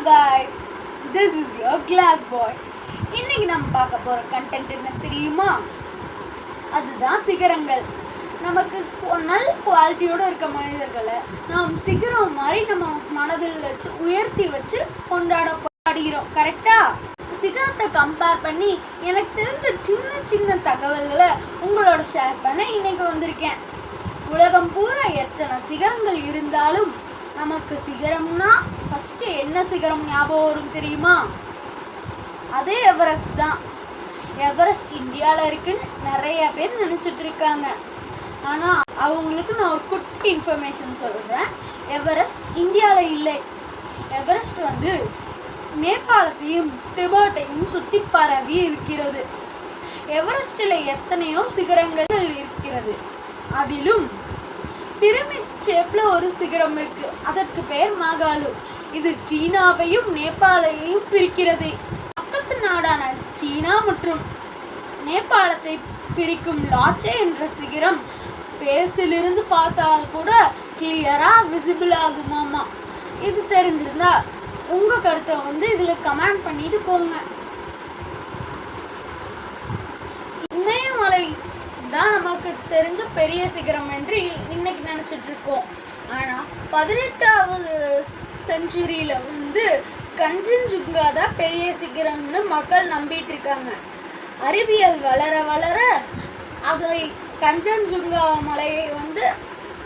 guys, this is your glass boy. இன்னைக்கு நம்ம பார்க்க போற கண்டென்ட் என்ன தெரியுமா? அதுதான் சிகரங்கள். நமக்கு நல்ல குவாலிட்டியோட இருக்க மனிதர்களை நாம் சிகரம் மாதிரி நம்ம மனதில் வச்சு உயர்த்தி வச்சு கொண்டாடப்படுகிறோம். கரெக்டா? சிகரத்தை கம்பேர் பண்ணி எனக்கு தெரிஞ்ச சின்ன சின்ன தகவல்களை உங்களோட ஷேர் பண்ண இன்னைக்கு வந்திருக்கேன். உலகம் பூரா எத்தனை சிகரங்கள் இருந்தாலும் நமக்கு சிகரம்னா ஃபஸ்ட்டு என்ன சிகரம் ஞாபகம் வரும் தெரியுமா? அதே எவரெஸ்ட் தான். எவரெஸ்ட் இந்தியாவில் இருக்குன்னு நிறைய பேர் நினச்சிட்டு இருக்காங்க. ஆனால் அவங்களுக்கு நான் ஒரு குட்டி இன்ஃபர்மேஷன் சொல்கிறேன். எவரெஸ்ட் இந்தியாவில் இல்லை. எவரெஸ்ட் நேபாளத்தையும் டிபெட்டையும் சுற்றி பரவி இருக்கிறது. எவரெஸ்டில் எத்தனையோ சிகரங்கள் இருக்கிறது. அதிலும் பிரமிட் ஷேப்பில் ஒரு சிகரம் இருக்கு. அதற்கு பெயர் மகாலு. இது சீனாவையும் நேபாளையும் பிரிக்கிறது. பக்கத்து நாடான சீனா மற்றும் நேபாளத்தை பிரிக்கும் லாச்சே என்ற சிகரம் ஸ்பேஸிலிருந்து பார்த்தால் கூட கிளியராக விசிபிள் ஆகுமாமா. இது தெரிஞ்சிருந்தா உங்கள் கருத்தை இதில் கமெண்ட் பண்ணிட்டு போங்க. இமயமலை தான் நமக்கு தெரிஞ்ச பெரிய சிகரம் என்று இன்னைக்கு நினச்சிட்டு இருக்கோம். ஆனால் 18வது செஞ்சுரியில் கஞ்சன்ஜுங்கா தான் பெரிய சிகரம்னு மக்கள் நம்பிட்டு இருக்காங்க. அறிவியல் வளர வளர அதை கஞ்சன்ஜுங்கா மலையை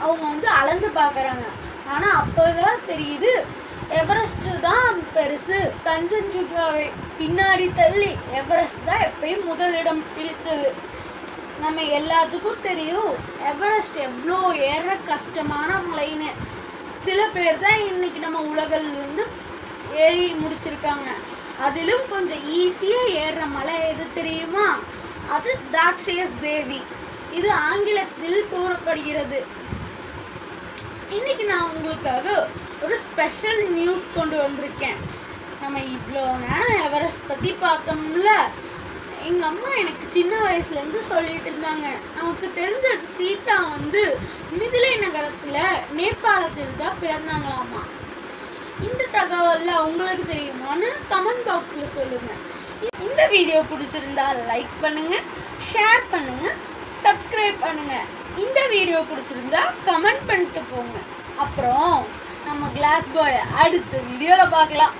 அவங்க அளந்து பார்க்குறாங்க. ஆனால் அப்போதான் தெரியுது எவரெஸ்ட் தான் பெருசு. கஞ்சன்ஜுங்காவை பின்னாடி தள்ளி எவரெஸ்ட் தான் எப்பயும் முதலிடம் பிடித்தது. நம்ம எல்லாத்துக்கும் தெரியும் எவரெஸ்ட் எவ்வளோ ஏற கஷ்டமான மலைன்னு. சில பேர் தான் இன்னைக்கு நம்ம உலகிலிருந்து ஏறி முடிச்சிருக்காங்க. அதிலும் கொஞ்சம் ஈஸியாக ஏறுற மலை எது தெரியுமா? அது தாக்ஷயஸ் தேவி. இது ஆங்கிலத்தில் கூறப்படுகிறது. இன்னைக்கு நான் உங்களுக்காக ஒரு ஸ்பெஷல் நியூஸ் கொண்டு வந்திருக்கேன். நம்ம இவ்வளோ நேரம் எவரெஸ்ட் பற்றி பார்த்தோம்ல. எங்கள் அம்மா எனக்கு சின்ன வயசுலேருந்து சொல்லிட்டு இருந்தாங்க. நமக்கு தெரிஞ்ச சீதா மிதிலை நகரத்தில் நேபாளத்தில் தான் பிறந்தாங்களாமா. இந்த தகவலில் உங்களுக்கு தெரியுமான்னு கமெண்ட் பாக்ஸில் சொல்லுங்கள். இந்த வீடியோ பிடிச்சிருந்தா லைக் பண்ணுங்கள், ஷேர் பண்ணுங்கள், சப்ஸ்கிரைப் பண்ணுங்கள். இந்த வீடியோ பிடிச்சிருந்தா கமெண்ட் பண்ணிட்டு போங்க. அப்புறம் நம்ம கிளாஸ் பாய் அடுத்த வீடியோவில் பார்க்கலாம்.